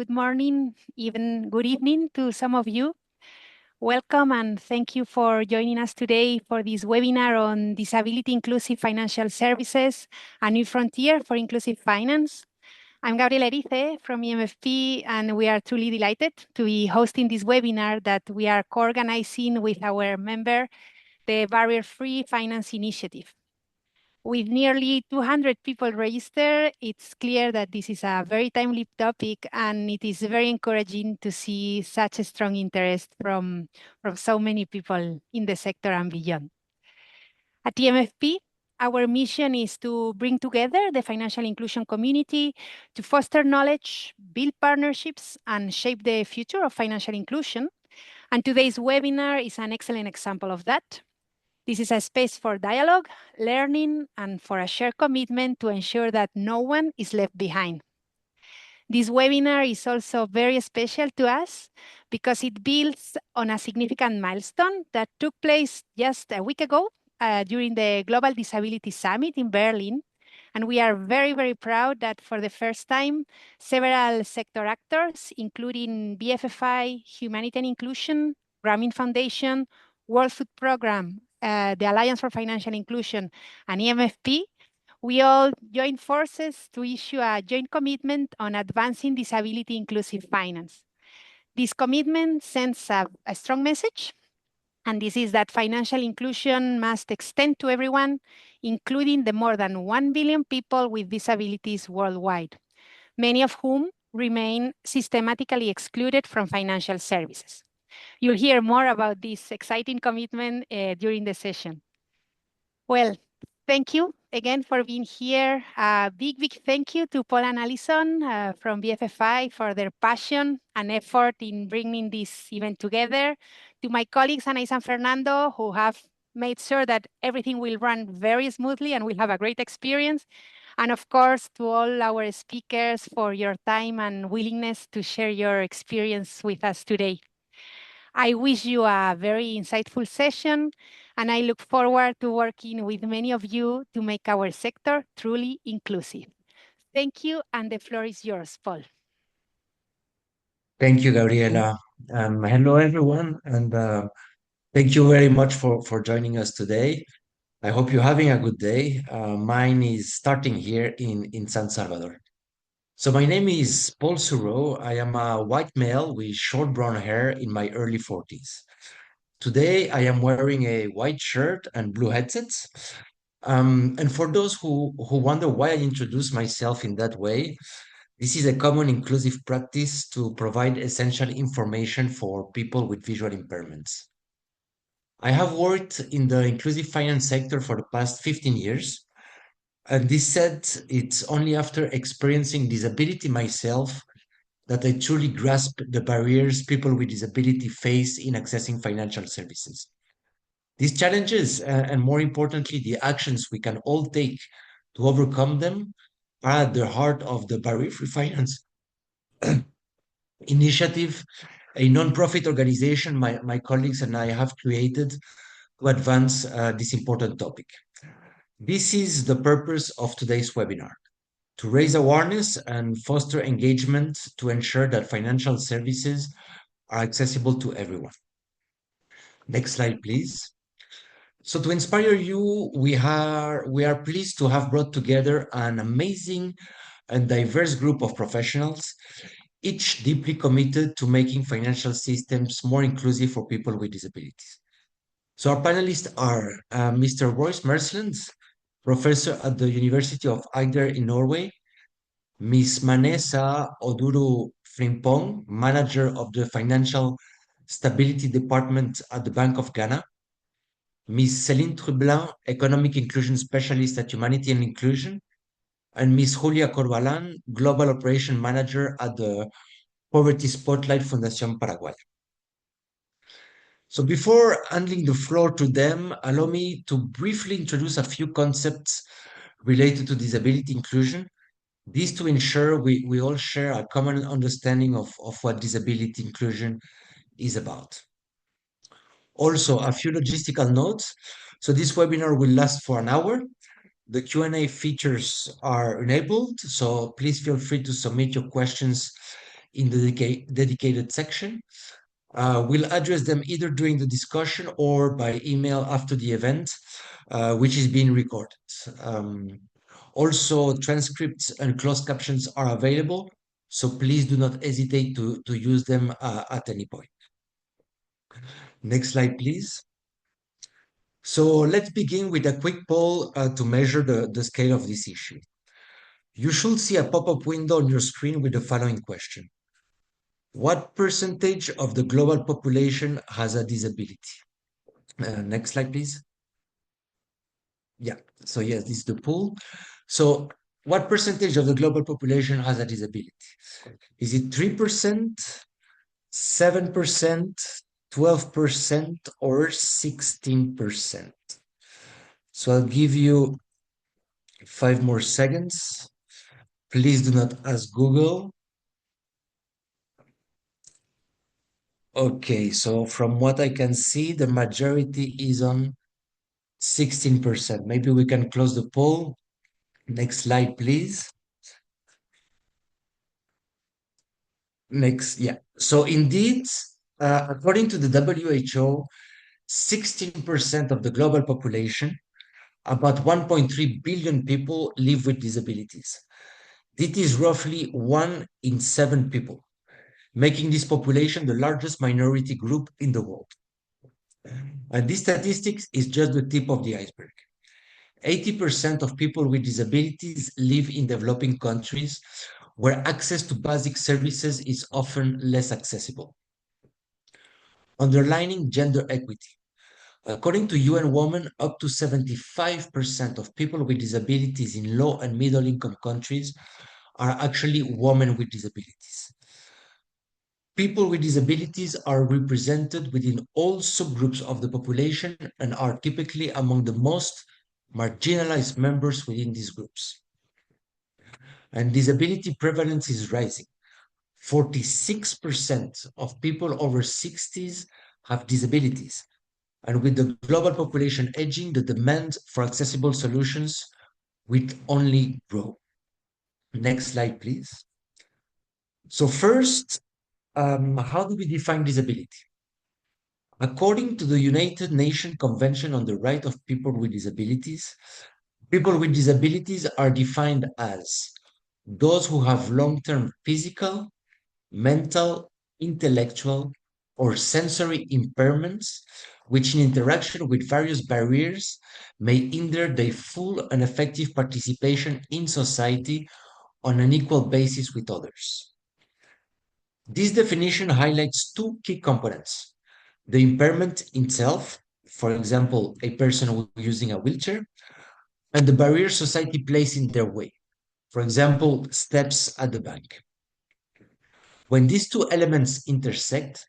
Good morning, even good evening to some of you. Welcome and thank you for joining us today for this webinar on Disability Inclusive Financial Services, a new frontier for inclusive finance. I'm Gabriela Erice from e-MFP, and we are truly delighted to be hosting this webinar that we are co-organizing with our member, the Barrier-Free Finance Initiative. With nearly 200 people registered, it's clear that this is a very timely topic, and it is very encouraging to see such a strong interest from so many people in the sector and beyond. At TMFP, our mission is to bring together the financial inclusion community to foster knowledge, build partnerships, and shape the future of financial inclusion. And today's webinar is an excellent example of that. This is a space for dialogue, learning, and for a shared commitment to ensure that no one is left behind. This webinar is also very special to us because it builds on a significant milestone that took place just a week ago during the Global Disability Summit in Berlin. And we are very, very proud that for the first time, several sector actors, including BFFI, Humanity and Inclusion, Grameen Foundation, World Food Programme, the Alliance for Financial Inclusion, and e-MFP, we all joined forces to issue a joint commitment on advancing disability inclusive finance. This commitment sends a strong message, and this is that financial inclusion must extend to everyone, including the more than 1 billion people with disabilities worldwide, many of whom remain systematically excluded from financial services. You'll hear more about this exciting commitment during the session. Well, thank you again for being here. A big thank you to Paul and Alison from BFFI for their passion and effort in bringing this event together. To my colleagues, Anais and Fernando, who have made sure that everything will run very smoothly and we'll have a great experience. And of course, to all our speakers for your time and willingness to share your experience with us today. I wish you a very insightful session, and I look forward to working with many of you to make our sector truly inclusive. Thank you, and the floor is yours, Paul. Thank you, Gabriela. Hello, everyone, and thank you very much for joining us today. I hope you're having a good day. Mine is starting here in San Salvador. So my name is Paul Suro. I am a white male with short brown hair in my early 40s. Today, I am wearing a white shirt and blue headsets. And for those who wonder why I introduce myself in that way, this is a common inclusive practice to provide essential information for people with visual impairments. I have worked in the inclusive finance sector for the past 15 years. And this said, it's only after experiencing disability myself that I truly grasp the barriers people with disability face in accessing financial services. These challenges, and more importantly, the actions we can all take to overcome them, are at the heart of the Barrier-Free Finance Initiative, a non-profit organization my colleagues and I have created to advance this important topic. This is the purpose of today's webinar, to raise awareness and foster engagement to ensure that financial services are accessible to everyone. Next slide, please. So to inspire you, we are pleased to have brought together an amazing and diverse group of professionals, each deeply committed to making financial systems more inclusive for people with disabilities. So our panelists are Mr. Royce Merslands, professor at the University of Agder in Norway, Ms. Manessa Oduru Frimpong, manager of the Financial Stability Department at the Bank of Ghana, Ms. Céline Trublin, Economic Inclusion Specialist at Humanity and Inclusion, and Ms. Julia Corbalan, Global Operation Manager at the Poverty Spotlight Fundación Paraguay. So before handing the floor to them, allow me to briefly introduce a few concepts related to disability inclusion. This to ensure we all share a common understanding of what disability inclusion is about. Also, a few logistical notes. So this webinar will last for an hour. The Q&A features are enabled, so please feel free to submit your questions in the dedicated section. We'll address them either during the discussion or by email after the event, which is being recorded. Also, transcripts and closed captions are available, so please do not hesitate to use them at any point. Next slide, please. So let's begin with a quick poll to measure the scale of this issue. You should see a pop-up window on your screen with the following question. What percentage of the global population has a disability? Next slide, please. Yeah, so yes, this is the poll. So what percentage of the global population has a disability? Is it 3%, 7%, 12%, or 16%? So I'll give you 5 more seconds. Please do not ask Google. Okay, so from what I can see, the majority is on 16%. Maybe we can close the poll. Next slide, please. Next, yeah. So indeed, according to the WHO, 16% of the global population, about 1.3 billion people, live with disabilities. This is roughly 1 in 7 people, making this population the largest minority group in the world. And this statistics is just the tip of the iceberg. 80% of people with disabilities live in developing countries where access to basic services is often less accessible. Underlining gender equity. According to UN Women, up to 75% of people with disabilities in low and middle income countries are actually women with disabilities. People with disabilities are represented within all subgroups of the population and are typically among the most marginalized members within these groups. And disability prevalence is rising. 46% of people over 60s have disabilities. And with the global population aging, the demand for accessible solutions will only grow. Next slide, please. So first, how do we define disability? According to the United Nations Convention on the Right of People with Disabilities are defined as those who have long-term physical, mental, intellectual, or sensory impairments, which in interaction with various barriers may hinder their full and effective participation in society on an equal basis with others. This definition highlights 2 key components: the impairment itself, for example, a person using a wheelchair, and the barrier society places in their way, for example, steps at the bank. When these 2 elements intersect,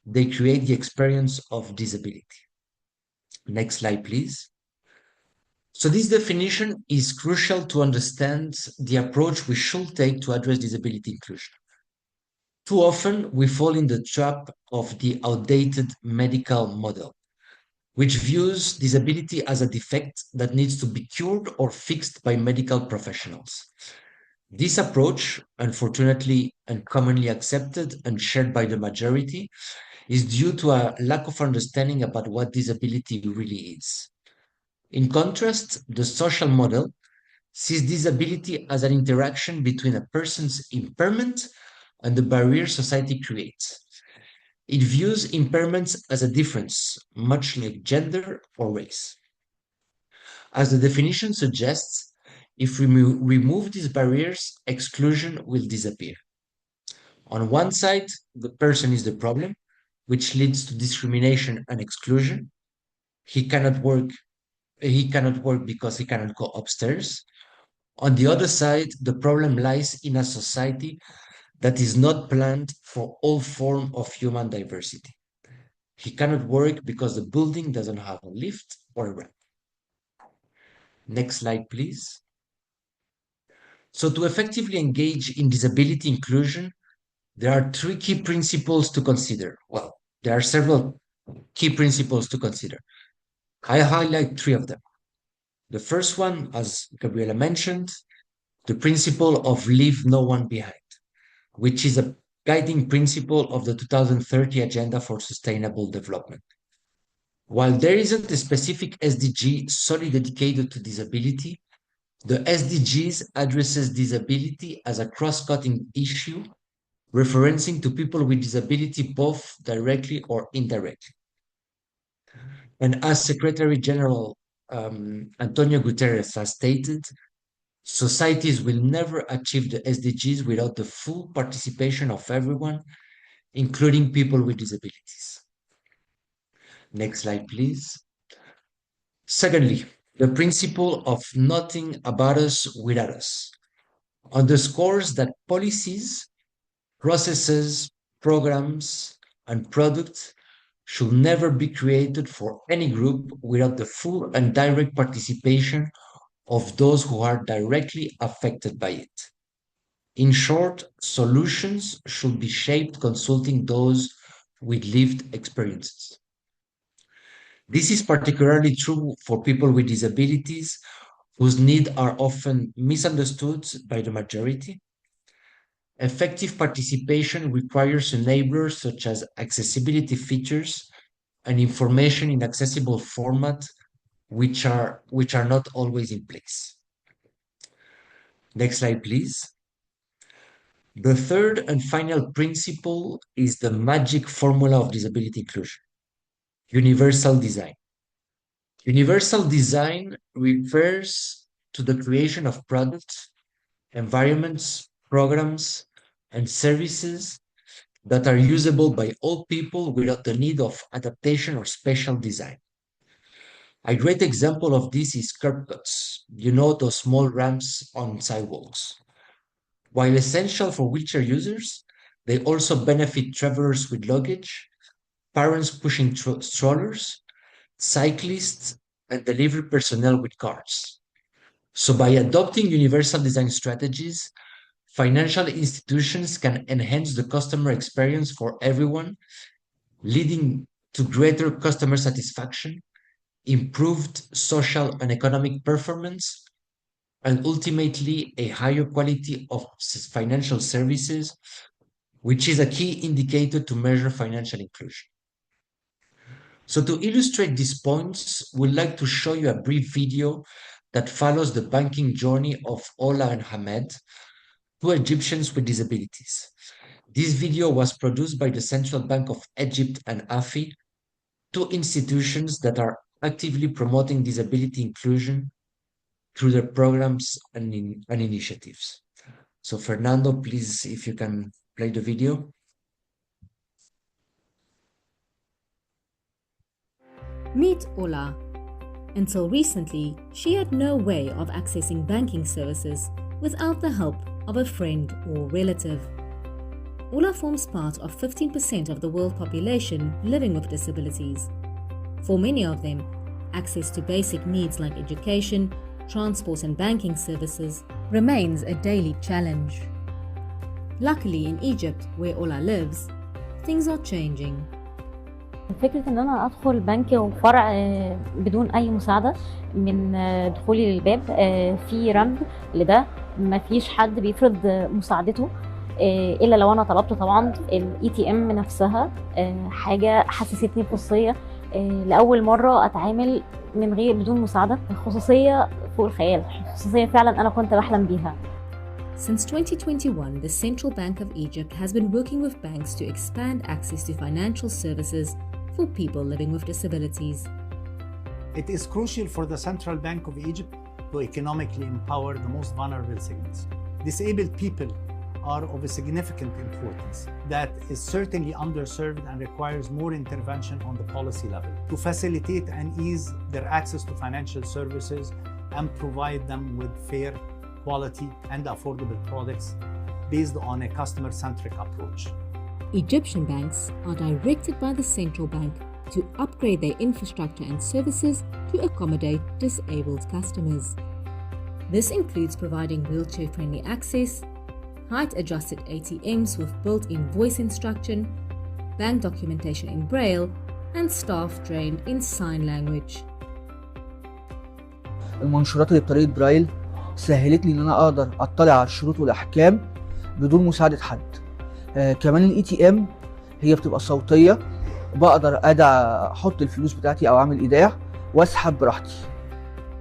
they create the experience of disability. Next slide, please. So this definition is crucial to understand the approach we should take to address disability inclusion. Too often, we fall in the trap of the outdated medical model, which views disability as a defect that needs to be cured or fixed by medical professionals. This approach, unfortunately and commonly accepted and shared by the majority, is due to a lack of understanding about what disability really is. In contrast, the social model sees disability as an interaction between a person's impairment and the barrier society creates. It views impairments as a difference, much like gender or race. As the definition suggests, if we remove these barriers, exclusion will disappear. On one side, the person is the problem, which leads to discrimination and exclusion. He cannot work because he cannot go upstairs. On the other side, the problem lies in a society that is not planned for all forms of human diversity. He cannot work because the building doesn't have a lift or a ramp. Next slide, please. So to effectively engage in disability inclusion, there are 3 key principles to consider. Well, there are several key principles to consider. I highlight 3 of them. The first one, as Gabriela mentioned, the principle of leave no one behind, which is guiding principle of the 2030 Agenda for Sustainable Development. While there isn't a specific SDG solely dedicated to disability, the SDGs addresses disability as a cross-cutting issue, referencing to people with disability both directly or indirectly. And as Secretary General Antonio Guterres has stated, societies will never achieve the SDGs without the full participation of everyone, including people with disabilities. Next slide, please. Secondly, the principle of nothing about us without us underscores that policies, processes, programs, and products should never be created for any group without the full and direct participation of those who are directly affected by it. In short, solutions should be shaped consulting those with lived experiences. This is particularly true for people with disabilities whose needs are often misunderstood by the majority. Effective participation requires enablers such as accessibility features and information in accessible format, which are not always in place. Next slide, please. The third and final principle is the magic formula of disability inclusion: universal design. Universal design refers to the creation of products, environments, programs, and services that are usable by all people without the need of adaptation or special design. A great example of this is curb cuts, those small ramps on sidewalks. While essential for wheelchair users, they also benefit travelers with luggage, parents pushing strollers, cyclists, and delivery personnel with cars. So by adopting universal design strategies, financial institutions can enhance the customer experience for everyone, leading to greater customer satisfaction, improved social and economic performance, and ultimately a higher quality of financial services, which is a key indicator to measure financial inclusion. So to illustrate these points, we'd like to show you a brief video that follows the banking journey of Ola and Hamed, two Egyptians with disabilities. This video was produced by the Central Bank of Egypt and AFI, two institutions that are actively promoting disability inclusion through their programs and initiatives. So Fernando, please, if you can play the video. Meet Ola. Until recently, she had no way of accessing banking services without the help of a friend or relative. Ola forms part of 15% of the world population living with disabilities. For many of them, access to basic needs like education, transport and banking services remains a daily challenge. Luckily in Egypt, where Ola lives, things are changing. فكرة ان انا ادخل بنك وفرع بدون اي مساعدة من دخولي للباب في رمز لده مفيش حد بيفرض مساعدته الا لو انا طلبته. طبعا الاي تي ام نفسها حاجة حسستني بخصوصية لاول مرة اتعامل من غير بدون مساعدة. خصوصية فوق الخيال، خصوصية فعلا انا كنت بحلم بيها. Since 2021, the Central Bank of Egypt has been working with banks to expand access to financial services for people living with disabilities. It is crucial for the Central Bank of Egypt to economically empower the most vulnerable segments. Disabled people are of a significant importance that is certainly underserved and requires more intervention on the policy level to facilitate and ease their access to financial services and provide them with fair, quality and affordable products based on a customer-centric approach. Egyptian banks are directed by the central bank to upgrade their infrastructure and services to accommodate disabled customers. This includes providing wheelchair-friendly access, height-adjusted ATMs with built-in voice instruction, bank documentation in Braille, and staff trained in sign language. المنشورات اللي بطريقة برايل سهلت لي ان انا اقدر اطلع على الشروط والاحكام بدون مساعدة حد. كمان الاي تي ام هي بتبقى صوتيه، بقدر احط الفلوس بتاعتي او اعمل ايداع واسحب براحتي.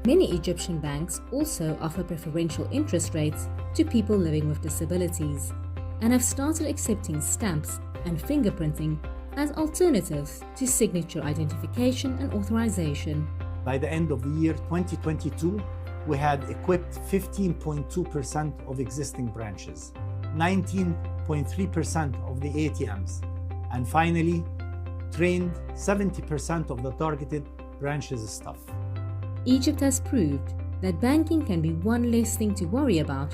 Many Egyptian banks also offer preferential interest rates to people living with disabilities and have started accepting stamps and fingerprinting as alternatives to signature identification and authorization. By the end of the year 2022, we had equipped 15.2% of existing branches, 19.3% of the ATMs, and finally, trained 70% of the targeted branches staff. Egypt has proved that banking can be one less thing to worry about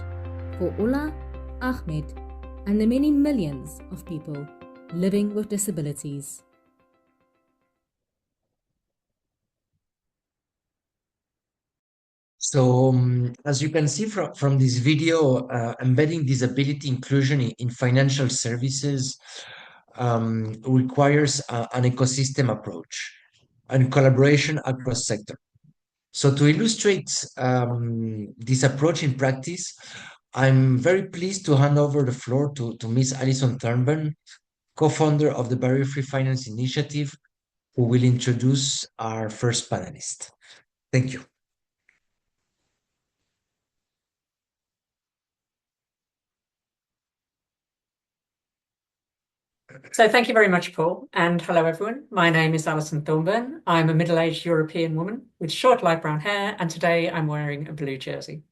for Ola, Ahmed, and the many millions of people living with disabilities. So, as you can see from this video, embedding disability inclusion in financial services requires an ecosystem approach and collaboration across sectors. So to illustrate this approach in practice, I'm very pleased to hand over the floor to Ms. Alison Thornburn, co-founder of the Barrier-Free Finance Initiative, who will introduce our first panelist. Thank you. So thank you very much, Paul, and hello everyone. My name is Alison Thornburn. I'm a middle-aged European woman with short light brown hair, and today I'm wearing a blue jersey.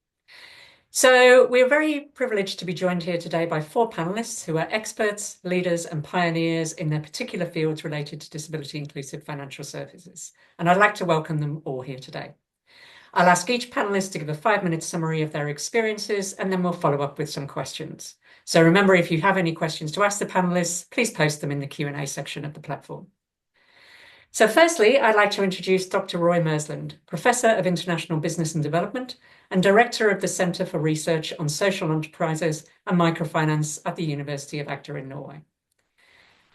So we're very privileged to be joined here today by 4 panelists who are experts, leaders and pioneers in their particular fields related to disability inclusive financial services. And I'd like to welcome them all here today. I'll ask each panelist to give a 5-minute summary of their experiences, and then we'll follow up with some questions. So remember, if you have any questions to ask the panelists, please post them in the Q&A section of the platform. So firstly, I'd like to introduce Dr. Roy Mersland, Professor of International Business and Development and Director of the Centre for Research on Social Enterprises and Microfinance at the University of Agder in Norway.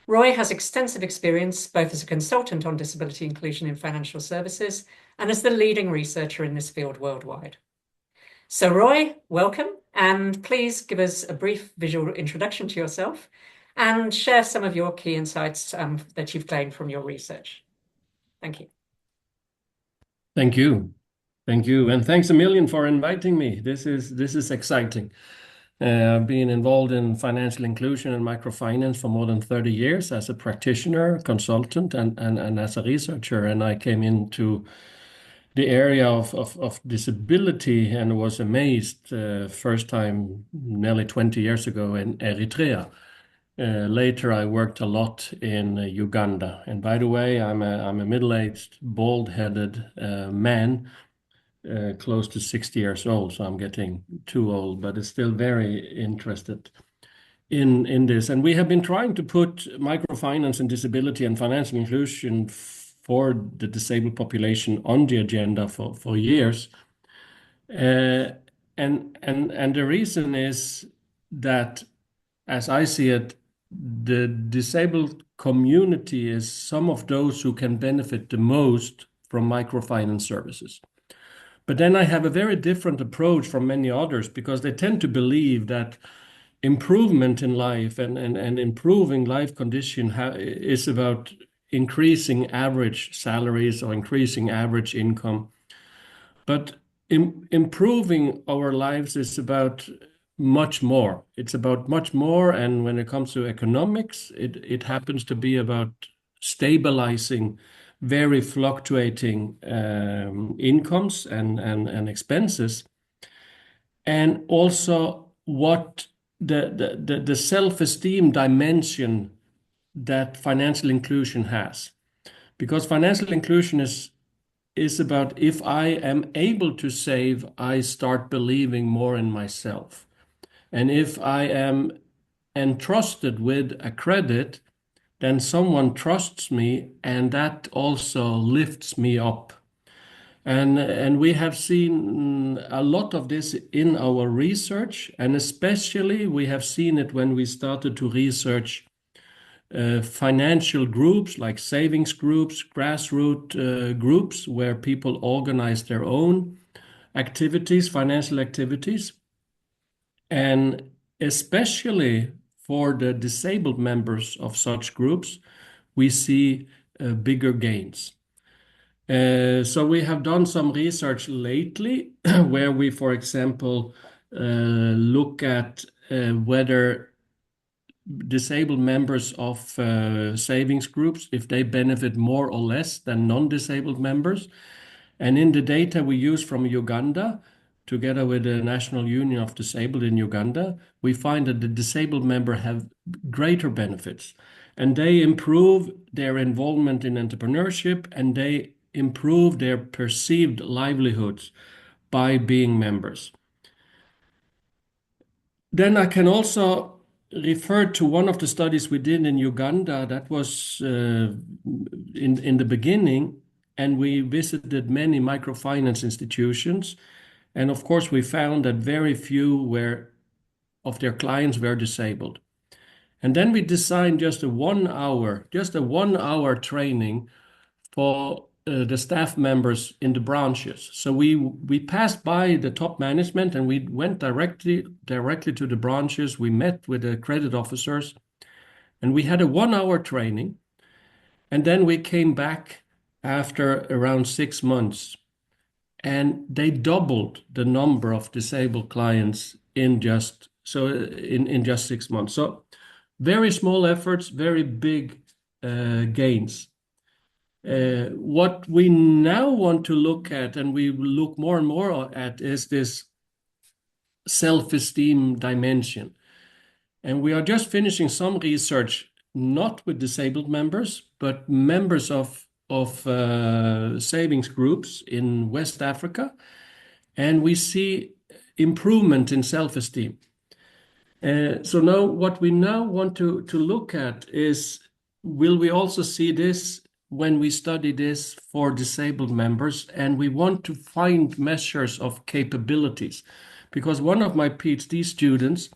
Roy has extensive experience both as a consultant on disability inclusion in financial services and as the leading researcher in this field worldwide. So Roy, welcome, and please give us a brief visual introduction to yourself and share some of your key insights that you've gained from your research. Thank you. Thank you. Thank you. And thanks a million for inviting me. This is exciting. I've been involved in financial inclusion and microfinance for more than 30 years as a practitioner, consultant, and as a researcher. And I came into the area of disability and was amazed first time nearly 20 years ago in Eritrea. Later, I worked a lot in Uganda. And by the way, I'm a middle-aged, bald-headed man, close to 60 years old. So I'm getting too old, but it's still very interested in this. And we have been trying to put microfinance and disability and financial inclusion for the disabled population on the agenda for years. And the reason is that, as I see it, the disabled community is some of those who can benefit the most from microfinance services. But then I have a very different approach from many others because they tend to believe that improvement in life and improving life condition is about increasing average salaries or increasing average income. But improving our lives is about much more. It's about much more. And when it comes to economics, it happens to be about stabilizing very fluctuating incomes and expenses. And also what the self-esteem dimension that financial inclusion has. Because financial inclusion is about if I am able to save, I start believing more in myself. And if I am entrusted with a credit, then someone trusts me, and that also lifts me up. And we have seen a lot of this in our research, and especially we have seen it when we started to research financial groups like savings groups, grassroots groups, where people organize their own activities, financial activities. And especially for the disabled members of such groups, we see bigger gains. So we have done some research lately where we, for example, look at whether disabled members of savings groups, if they benefit more or less than non-disabled members. And in the data we use from Uganda, together with the National Union of Disabled in Uganda, we find that the disabled member have greater benefits. And they improve their involvement in entrepreneurship, and they improve their perceived livelihoods by being members. Then I can also refer to one of the studies we did in Uganda that was in the beginning, and we visited many microfinance institutions. And of course, we found that very few of their clients were disabled. And then we designed just a 1 hour training for the staff members in the branches. So we passed by the top management and we went directly to the branches. We met with the credit officers and we had a 1 hour training. And then we came back after around 6 months, and they doubled the number of disabled clients in just 6 months. So very small efforts, very big gains. What we now want to look at, and we look more and more at, is this self-esteem dimension. And we are just finishing some research, not with disabled members, but members of savings groups in West Africa. And we see improvement in self-esteem. So now what we now want to look at is, will we also see this when we study this for disabled members? And we want to find measures of capabilities, because one of my PhD students,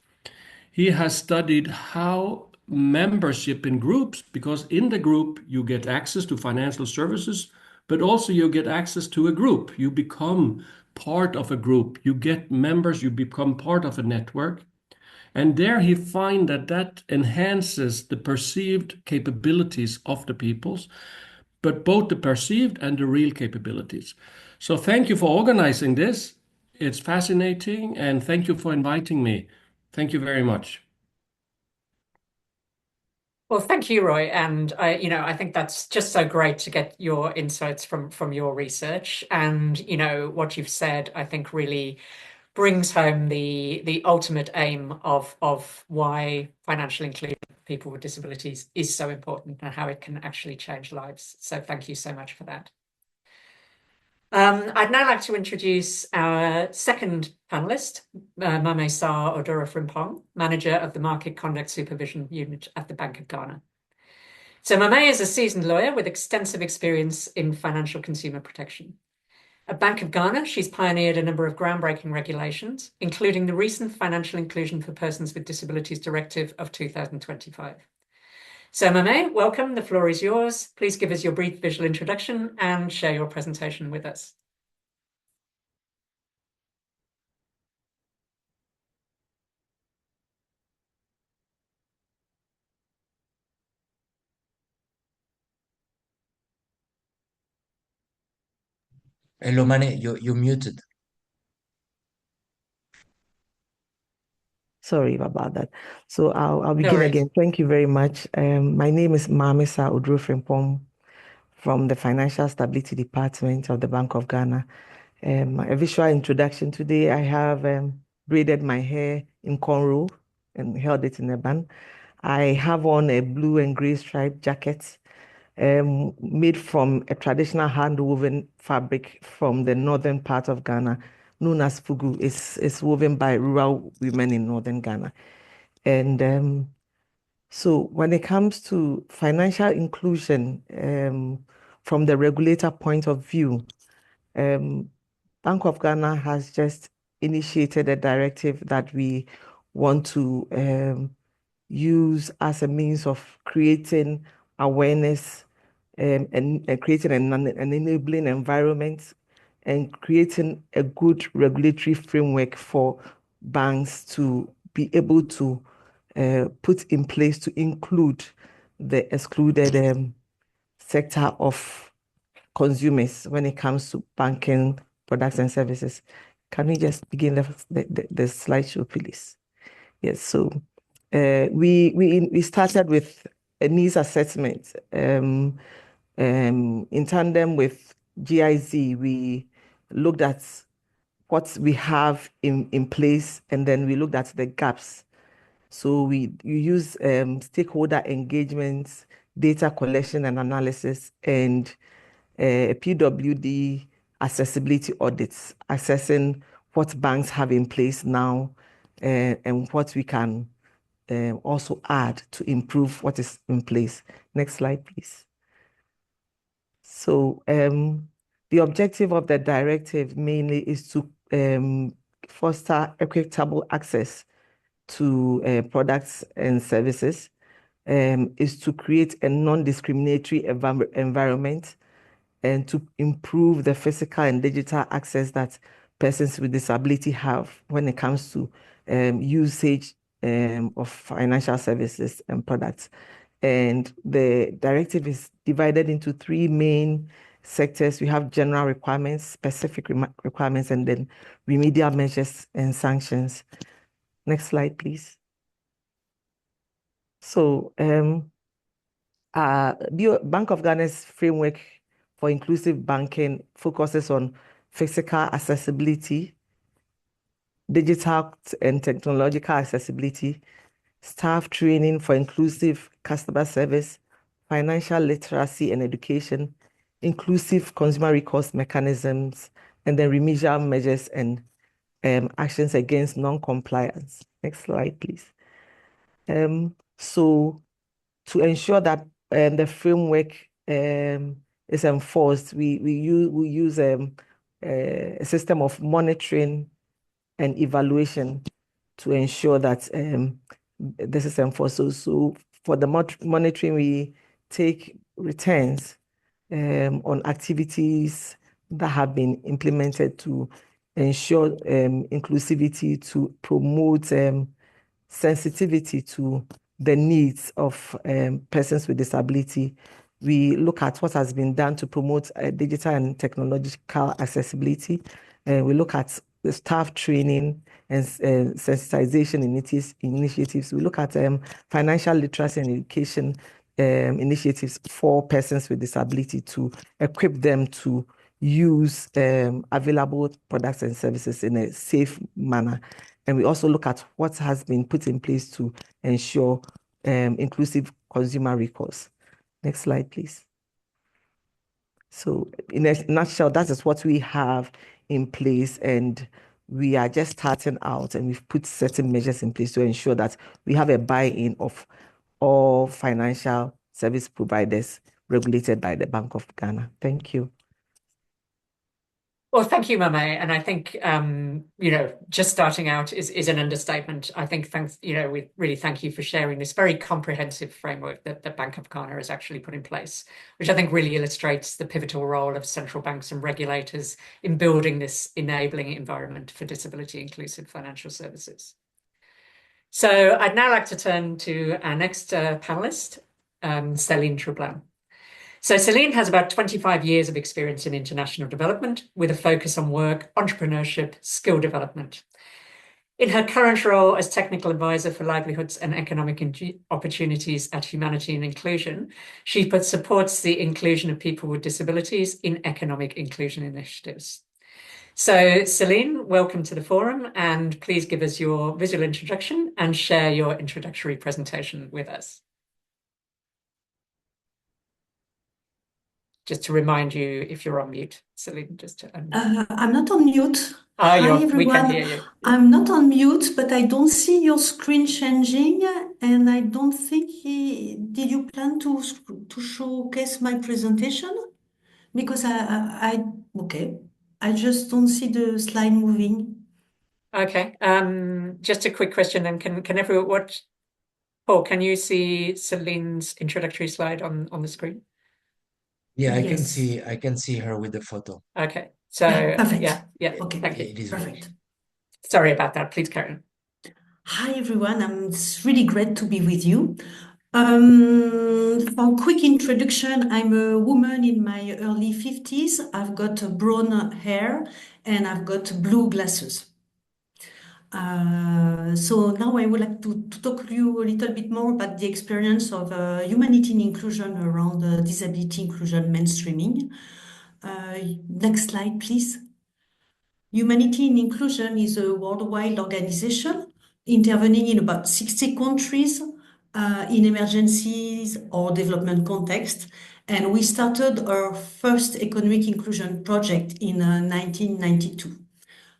he has studied how membership in groups, because in the group you get access to financial services, but also you get access to a group. You become part of a group. You get members, you become part of a network. And there he finds that enhances the perceived capabilities of the peoples, but both the perceived and the real capabilities. So thank you for organizing this. It's fascinating, and thank you for inviting me. Thank you very much. Well, thank you, Roy. And I think that's just so great to get your insights from your research. And what you've said, I think, really brings home the ultimate aim of why financial inclusion for people with disabilities is so important and how it can actually change lives. So thank you so much for that. I'd now like to introduce our second panelist, Mamesa Odora-Frimpong, Manager of the Market Conduct Supervision Unit at the Bank of Ghana. So Mame is a seasoned lawyer with extensive experience in financial consumer protection. At Bank of Ghana, she's pioneered a number of groundbreaking regulations, including the recent Financial Inclusion for Persons with Disabilities Directive of 2025. So Mame, welcome, the floor is yours. Please give us your brief visual introduction and share your presentation with us. Hello, Mane, you're muted. Sorry about that. So I'll begin worries. again. Thank you very much. My name is Mamesa Odora-Frimpong from the Financial Stability Department of the Bank of Ghana. A visual introduction today. I have braided my hair in cornrow and held it in a bun. I have on a blue and gray striped jacket made from a traditional hand-woven fabric from the northern part of Ghana, known as fugu. It's woven by rural women in northern Ghana. And so when it comes to financial inclusion, from the regulator point of view, Bank of Ghana has just initiated a directive that we want to use as a means of creating awareness and creating an enabling environment and creating a good regulatory framework for banks to be able to put in place to include the excluded sector of consumers when it comes to banking products and services. Can we just begin the slideshow, please? Yes, so we started with a needs assessment. In tandem with GIZ, we looked at what we have in place, and then we looked at the gaps. So you use stakeholder engagements, data collection and analysis, and PWD accessibility audits, assessing what banks have in place now and what we can also add to improve what is in place. Next slide, please. So the objective of the directive mainly is to foster equitable access to products and services, is to create a non-discriminatory environment, and to improve the physical and digital access that persons with disability have when it comes to usage of financial services and products. And the directive is divided into three main sectors. We have general requirements, specific requirements, and then remedial measures and sanctions. Next slide, please. So Bank of Ghana's framework for inclusive banking focuses on physical accessibility, digital and technological accessibility, staff training for inclusive customer service, financial literacy and education, inclusive consumer recourse mechanisms, and then remedial measures and actions against non-compliance. Next slide, please. So to ensure that the framework is enforced, we use a system of monitoring and evaluation to ensure that this is enforced. So for the monitoring, we take returns on activities that have been implemented to ensure inclusivity, to promote sensitivity to the needs of persons with disability. We look at what has been done to promote digital and technological accessibility. We look at the staff training and sensitization initiatives. We look at financial literacy and education initiatives for persons with disability to equip them to use available products and services in a safe manner. And we also look at what has been put in place to ensure inclusive consumer recourse. Next slide, please. So in a nutshell, that is what we have in place, and we are just starting out, and we've put certain measures in place to ensure that we have a buy-in of all financial service providers regulated by the Bank of Ghana. Thank you. Well, thank you, Mame. And I think, just starting out is an understatement. I think, we really thank you for sharing this very comprehensive framework that the Bank of Ghana has actually put in place, which I think really illustrates the pivotal role of central banks and regulators in building this enabling environment for disability inclusive financial services. So I'd now like to turn to our next panelist, Céline Troublin. So Céline has about 25 years of experience in international development with a focus on work, entrepreneurship, skill development. In her current role as technical advisor for livelihoods and economic opportunities at Humanity and Inclusion, she supports the inclusion of people with disabilities in economic inclusion initiatives. So Céline, welcome to the forum, and please give us your visual introduction and share your introductory presentation with us. Just to remind you, if you're on mute, Céline, just to unmute. I'm not on mute. Hi, everyone. We can hear you. I'm not on mute, but I don't see your screen changing, and I don't think did you plan to showcase my presentation? Because I just don't see the slide moving. Okay. Just a quick question then. Can everyone Paul, can you see Céline's introductory slide on the screen? Yeah, Yes. I can see her with the photo. Okay. So perfect. yeah. Okay. Thank you. It is Perfect. Sorry about that. Please carry on. Hi, everyone. It's really great to be with you. For a quick introduction, I'm a woman in my early 50s. I've got brown hair and I've got blue glasses. So now I would like to talk to you a little bit more about the experience of humanity and inclusion around disability inclusion mainstreaming. Next slide, please. Humanity and Inclusion is a worldwide organization intervening in about 60 countries in emergencies or development context. And we started our first economic inclusion project in 1992.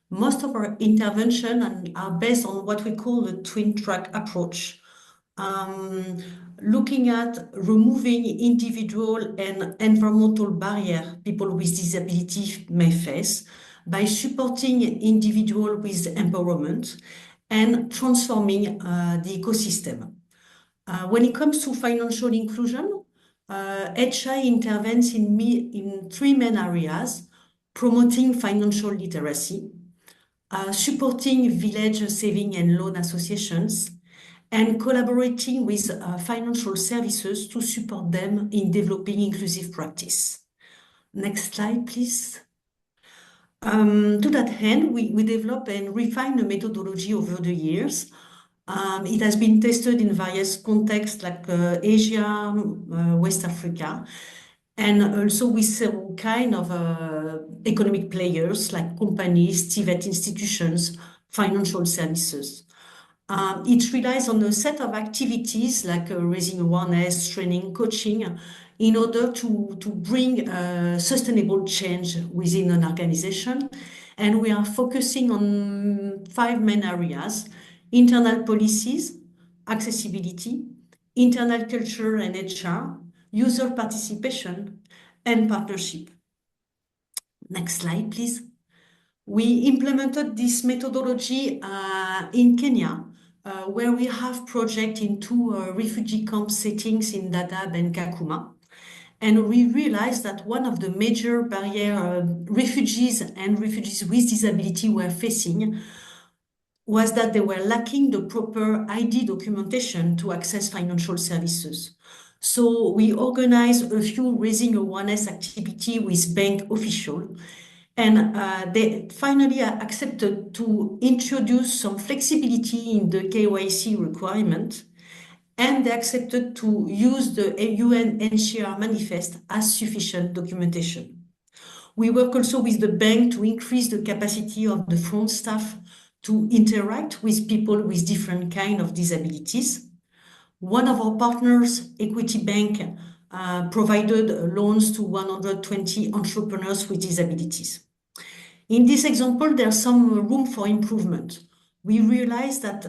Most of our interventions are based on what we call the twin track approach, looking at removing individual and environmental barriers people with disability may face by supporting individual with empowerment and transforming the ecosystem. When it comes to financial inclusion, HI intervenes in three main areas: promoting financial literacy, supporting village saving and loan associations, and collaborating with financial services to support them in developing inclusive practice. Next slide, please. To that end, we develop and refine the methodology over the years. It has been tested in various contexts like Asia, West Africa, and also with several kind of economic players like companies, TVET institutions, financial services. It relies on a set of activities like raising awareness, training, coaching, in order to bring sustainable change within an organization. And we are focusing on 5 main areas: internal policies, accessibility, internal culture and HR, user participation, and partnership. Next slide, please. We implemented this methodology in Kenya, where we have projects in 2 refugee camp settings in Dadaab and Kakuma. And we realized that one of the major barriers refugees and refugees with disability were facing was that they were lacking the proper ID documentation to access financial services. So we organized a few raising awareness activity with bank officials, and they finally accepted to introduce some flexibility in the KYC requirement, and they accepted to use the UNHCR manifest as sufficient documentation. We work also with the bank to increase the capacity of the front staff to interact with people with different kinds of disabilities. One of our partners, Equity Bank, provided loans to 120 entrepreneurs with disabilities. In this example, there's some room for improvement. We realized that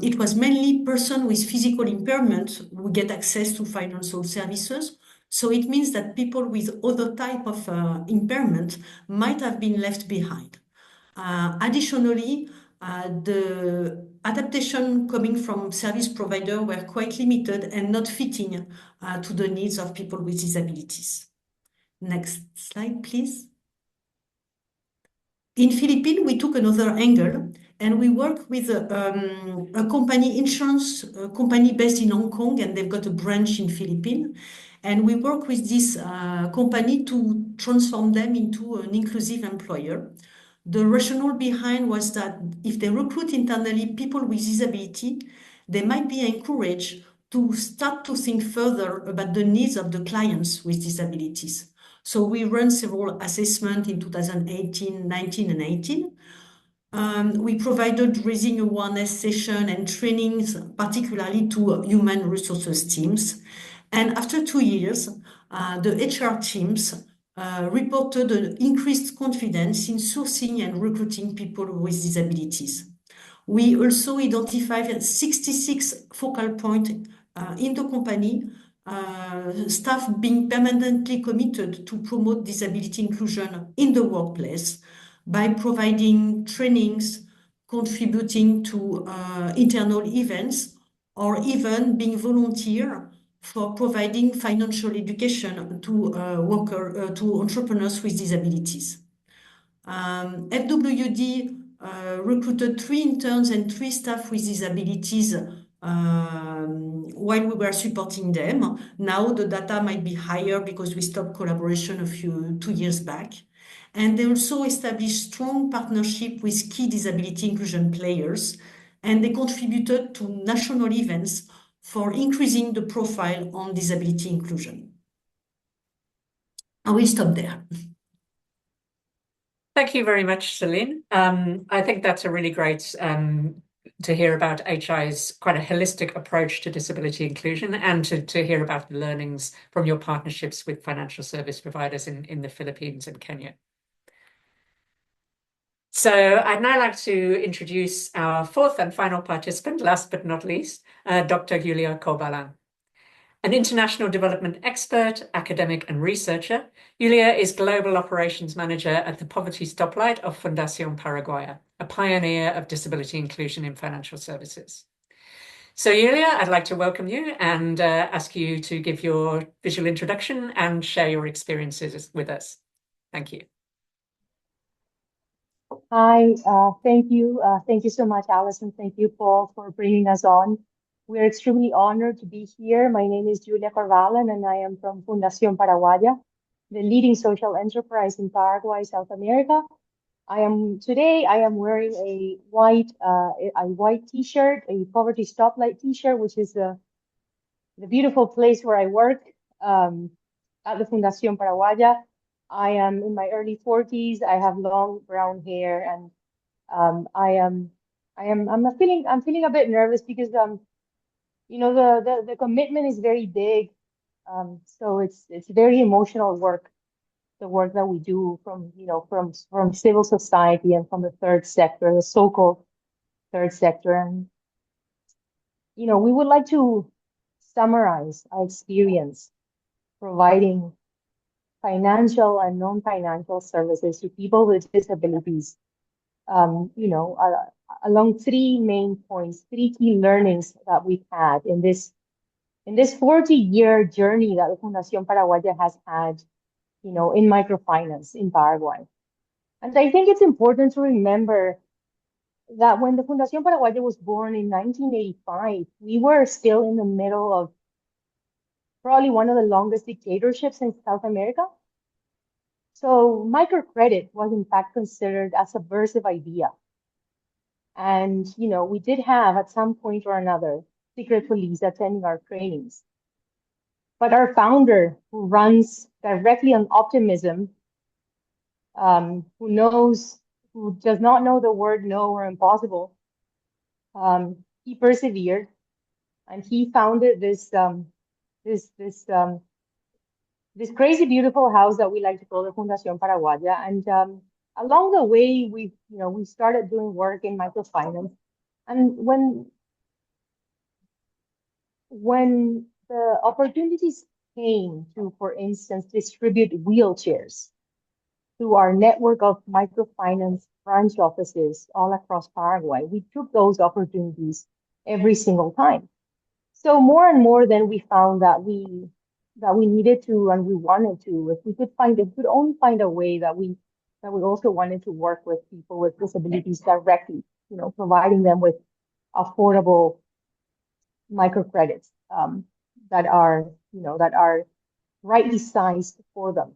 it was mainly persons with physical impairment who get access to financial services. So it means that people with other type of impairment might have been left behind. Additionally, the adaptation coming from service provider were quite limited and not fitting to the needs of people with disabilities. Next slide, please. In Philippines, we took another angle and we work with a company, insurance company based in Hong Kong, and they've got a branch in Philippines. And we work with this company to transform them into an inclusive employer. The rationale behind was that if they recruit internally people with disability, they might be encouraged to start to think further about the needs of the clients with disabilities. So we run several assessments in 2018, 19, and 18. We provided raising awareness session and trainings, particularly to human resources teams. And after 2 years, the HR teams reported an increased confidence in sourcing and recruiting people with disabilities. We also identified 66 focal points in the company, staff being permanently committed to promote disability inclusion in the workplace by providing trainings, contributing to internal events, or even being volunteer for providing financial education to to entrepreneurs with disabilities. FWD recruited 3 interns and 3 staff with disabilities while we were supporting them. Now the data might be higher because we stopped collaboration 2 years back. And they also established strong partnership with key disability inclusion players, and they contributed to national events for increasing the profile on disability inclusion. I will stop there. Thank you very much, Celine. I think that's a really great to hear about HI's quite a holistic approach to disability inclusion, and to hear about the learnings from your partnerships with financial service providers in the Philippines and Kenya. So I'd now like to introduce our fourth and final participant, last but not least, Dr. Julia Corbalan. An international development expert, academic and researcher, Julia is Global Operations Manager at the Poverty Stoplight of Fundación Paraguaya, a pioneer of disability inclusion in financial services. So Julia, I'd like to welcome you and ask you to give your visual introduction and share your experiences with us. Thank you. Hi, thank you. Thank you so much, Alison. Thank you, Paul, for bringing us on. We're extremely honored to be here. My name is Julia Corbalan, and I am from Fundación Paraguaya, the leading social enterprise in Paraguay, South America. Today I am wearing a white T-shirt, a Poverty Stoplight T-shirt, which is the beautiful place where I work at the Fundación Paraguaya. I am in my early 40s. I have long brown hair, and I'm feeling a bit nervous because you know, the commitment is very big. So it's very emotional work, the work that we do from civil society and from the third sector, the so-called third sector. And we would like to summarize our experience providing financial and non-financial services to people with disabilities, along 3 main points, 3 key learnings that we've had in this 40-year journey that the Fundación Paraguaya has had, in microfinance in Paraguay. And I think it's important to remember that when the Fundación Paraguaya was born in 1985, we were still in the middle of probably one of the longest dictatorships in South America. So microcredit was in fact considered a subversive idea. And, we did have at some point or another secret police attending our trainings. But our founder, who runs directly on optimism, who does not know the word no or impossible, he persevered, and he founded this crazy beautiful house that we like to call the Fundación Paraguaya. And along the way, we started doing work in microfinance. And when the opportunities came to, for instance, distribute wheelchairs through our network of microfinance branch offices all across Paraguay, we took those opportunities every single time. So more and more, then we found that we needed to, and we wanted to, if we could only find a way that we also wanted to work with people with disabilities directly, providing them with affordable microcredits that are rightly sized for them.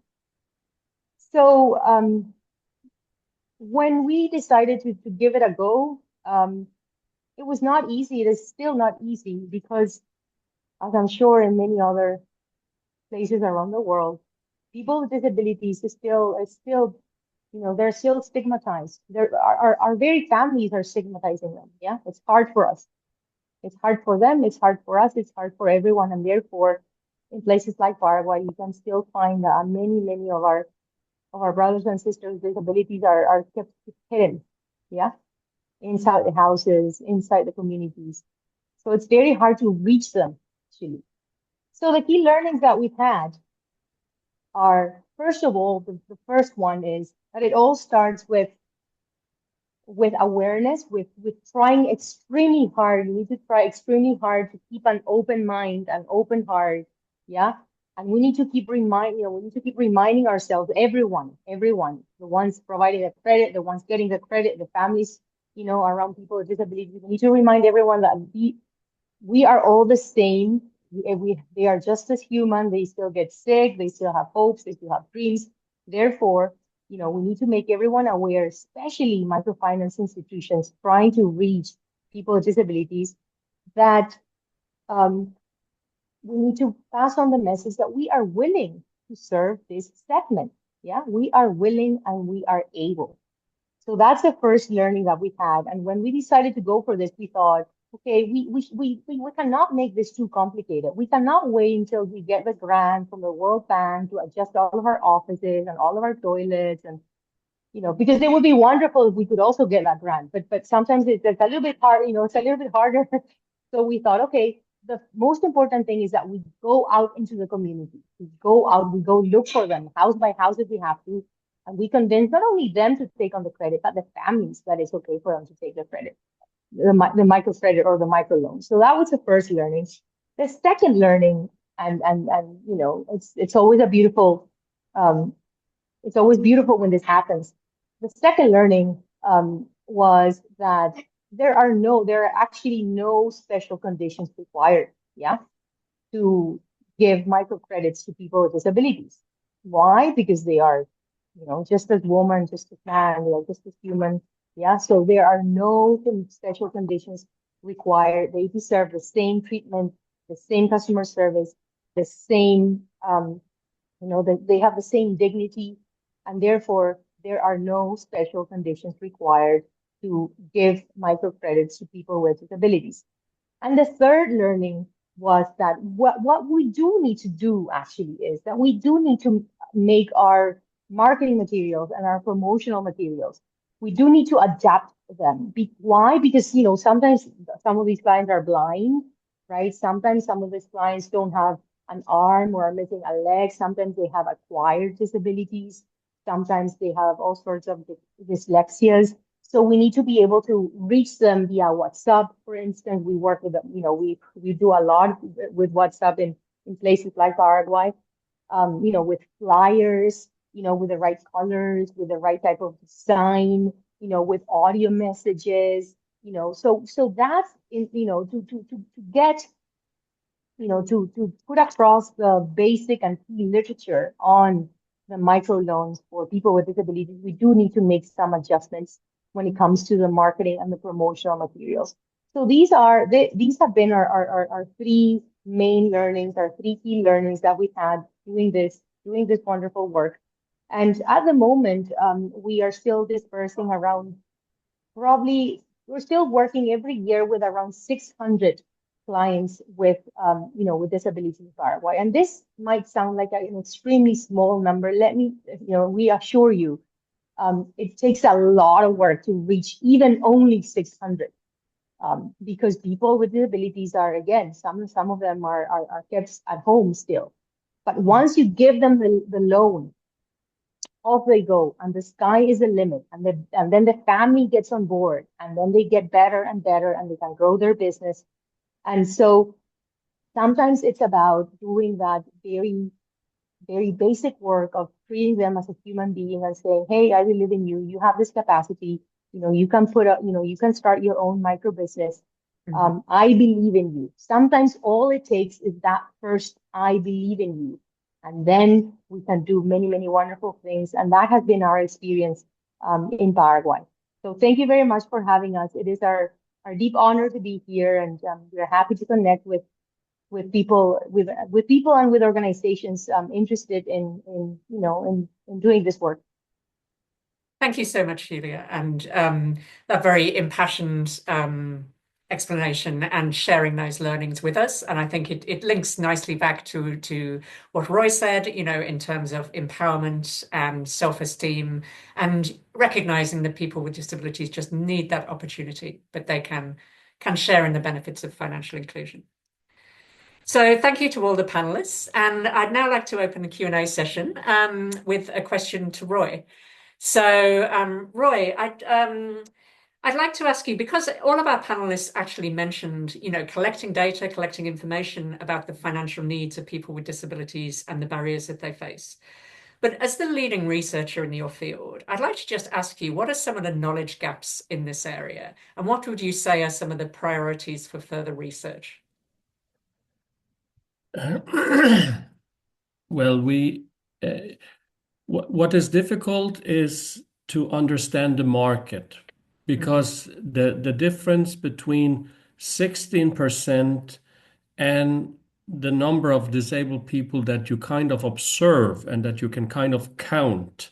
So when we decided to give it a go, it was not easy. It is still not easy because, as I'm sure in many other places around the world, people with disabilities is still they're still stigmatized. Our very families are stigmatizing them. Yeah, it's hard for us. It's hard for them. It's hard for us. It's hard for everyone. And therefore, in places like Paraguay, you can still find many of our brothers and sisters with disabilities are kept hidden. Yeah, inside the houses, inside the communities. So it's very hard to reach them, actually. So the key learnings that we've had are, first of all, the first one is that it all starts with awareness, with trying extremely hard. You need to try extremely hard to keep an open mind, an open heart, yeah, And we need to keep reminding ourselves, everyone, the ones providing the credit, the ones getting the credit, the families, around people with disabilities. We need to remind everyone that we are all the same. They are just as human. They still get sick. They still have hopes. They still have dreams. Therefore, we need to make everyone aware, especially microfinance institutions trying to reach people with disabilities, that we need to pass on the message that we are willing to serve this segment. Yeah, we are willing and we are able. So that's the first learning that we had. And when we decided to go for this, we thought, okay, we cannot make this too complicated. We cannot wait until we get the grant from the World Bank to adjust all of our offices and all of our toilets, and because it would be wonderful if we could also get that grant. But sometimes it's a little bit hard, it's a little bit harder. So we thought, okay, the most important thing is that we go out into the community. We go out, we go look for them house by house if we have to. And we convince not only them to take on the credit, but the families that it's okay for them to take the credit, the microcredit or the microloan. So that was the first learning. The second learning, and it's always a beautiful, it's always beautiful when this happens. The second learning was that there are actually no special conditions required, to give microcredits to people with disabilities. Why? Because they are, just as woman, just as man, they are just as human. So there are no special conditions required. They deserve the same treatment, the same customer service, the same, they have the same dignity, and therefore there are no special conditions required to give microcredits to people with disabilities. And the third learning was that what we do need to do actually is that we do need to make our marketing materials and our promotional materials. We do need to adapt them. Why? Because, sometimes some of these clients are blind, right? Sometimes some of these clients don't have an arm or are missing a leg. Sometimes they have acquired disabilities. Sometimes they have all sorts of dyslexias. So we need to be able to reach them via WhatsApp. For instance, we work with them, we do a lot with WhatsApp in places like Paraguay, with flyers, with the right colors, with the right type of design, with audio messages, so that's, to get, to put across the basic and key literature on the microloans for people with disabilities, we do need to make some adjustments when it comes to the marketing and the promotional materials. So these have been our three main learnings, our three key learnings that we had doing this wonderful work. And at the moment, we are still dispersing around, we're still working every year with around 600 clients with disabilities in Paraguay. And this might sound like an extremely small number. Let me, reassure you, it takes a lot of work to reach even only 600, because people with disabilities are, again, some of them are kept at home still. But once you give them the loan, off they go, and the sky is the limit. And then the family gets on board, and then they get better and better, and they can grow their business. And so sometimes it's about doing that very, very basic work of treating them as a human being and saying, hey, I believe in you. You have this capacity. You can you can start your own micro business. I believe in you. Sometimes all it takes is that first, I believe in you. And then we can do many, many wonderful things. And that has been our experience in Paraguay. So thank you very much for having us. It is our deep honor to be here, and we're happy to connect with people and with organizations interested in doing this work. Thank you so much, Julia, and that very impassioned explanation and sharing those learnings with us. And I think it links nicely back to what Roy said, in terms of empowerment and self-esteem, and recognizing that people with disabilities just need that opportunity, but they can share in the benefits of financial inclusion. So thank you to all the panelists. And I'd now like to open the Q&A session with a question to Roy. So Roy, I'd like to ask you, because all of our panelists actually mentioned, collecting data, collecting information about the financial needs of people with disabilities and the barriers that they face. But as the leading researcher in your field, I'd like to just ask you, what are some of the knowledge gaps in this area? And what would you say are some of the priorities for further research? Well, what is difficult is to understand the market, because the difference between 16% and the number of disabled people that you kind of observe and that you can kind of count.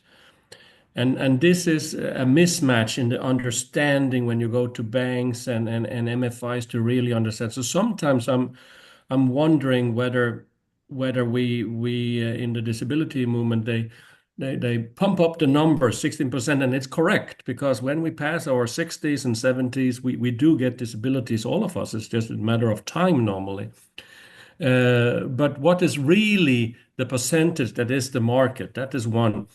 And this is a mismatch in the understanding when you go to banks and MFIs to really understand. So sometimes I'm wondering whether we in the disability movement they pump up the number 16%, and it's correct, because when we pass our 60s and 70s, we do get disabilities, all of us. It's just a matter of time normally. But what is really the percentage that is the market? That is one.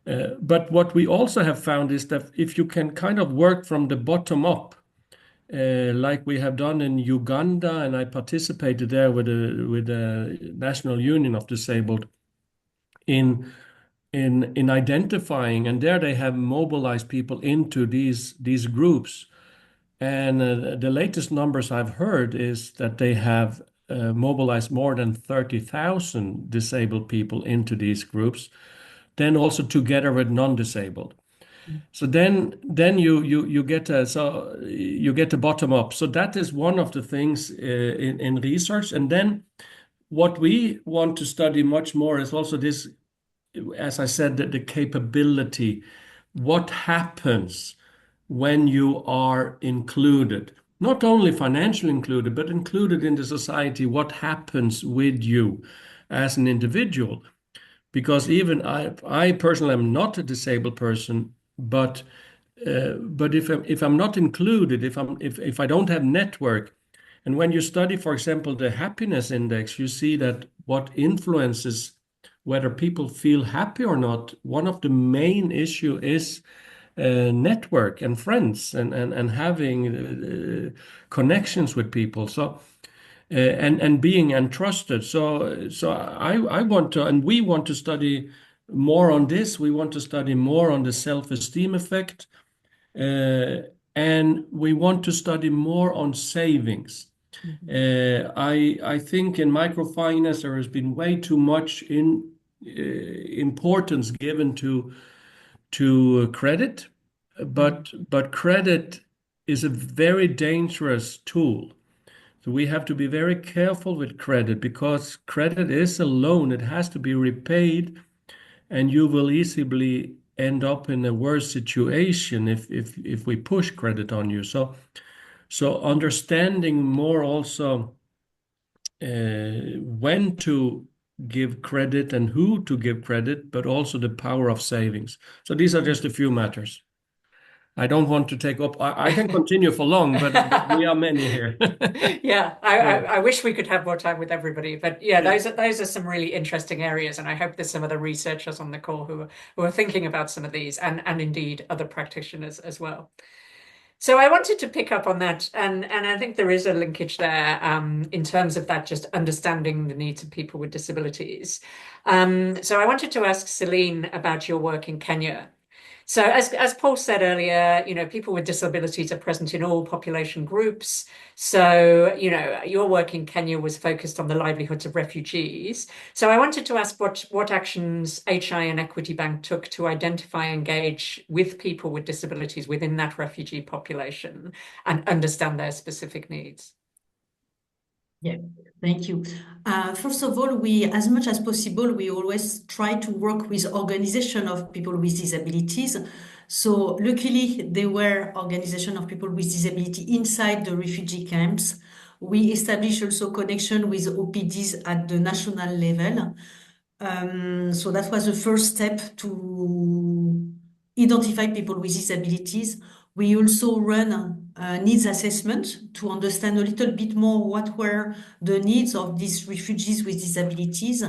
But what we also have found is that if you can kind of work from the bottom up, like we have done in Uganda, and I participated there with the National Union of Disabled in identifying, and there they have mobilized people into these groups. And the latest numbers I've heard is that they have mobilized more than 30,000 disabled people into these groups, then also together with non-disabled. So then you get the bottom up. So that is one of the things in research. And then what we want to study much more is also this, as I said, the capability. What happens when you are included? Not only financially included, but included in the society. What happens with you as an individual? Because even I personally am not a disabled person, but if I'm not included, if I don't have network, and when you study, for example, the happiness index, you see that what influences whether people feel happy or not, one of the main issue is network and friends and having connections with people. So. And being entrusted. So I want to, and we want to study more on this. We want to study more on the self-esteem effect, and we want to study more on savings. I think in microfinance there has been way too much importance given to credit, but credit is a very dangerous tool. So we have to be very careful with credit, because credit is a loan. It has to be repaid, and you will easily end up in a worse situation if we push credit on you. So understanding more also when to give credit and who to give credit, but also the power of savings. So these are just a few matters. I don't want to take up. I can continue for long, but we are many here. Yeah, I wish we could have more time with everybody, but yeah, those are some really interesting areas, and I hope there's some other researchers on the call who are thinking about some of these, and indeed other practitioners as well. So I wanted to pick up on that, and I think there is a linkage there in terms of that, just understanding the needs of people with disabilities. So I wanted to ask Celine about your work in Kenya. So as Paul said earlier, people with disabilities are present in all population groups. So, your work in Kenya was focused on the livelihoods of refugees. So I wanted to ask what actions HI and Equity Bank took to identify and engage with people with disabilities within that refugee population and understand their specific needs. Yeah, thank you. First of all, as much as possible, we always try to work with organizations of people with disabilities. So luckily, there were organizations of people with disability inside the refugee camps. We established also connection with OPDs at the national level. So that was the first step to identify people with disabilities. We also run needs assessment to understand a little bit more what were the needs of these refugees with disabilities.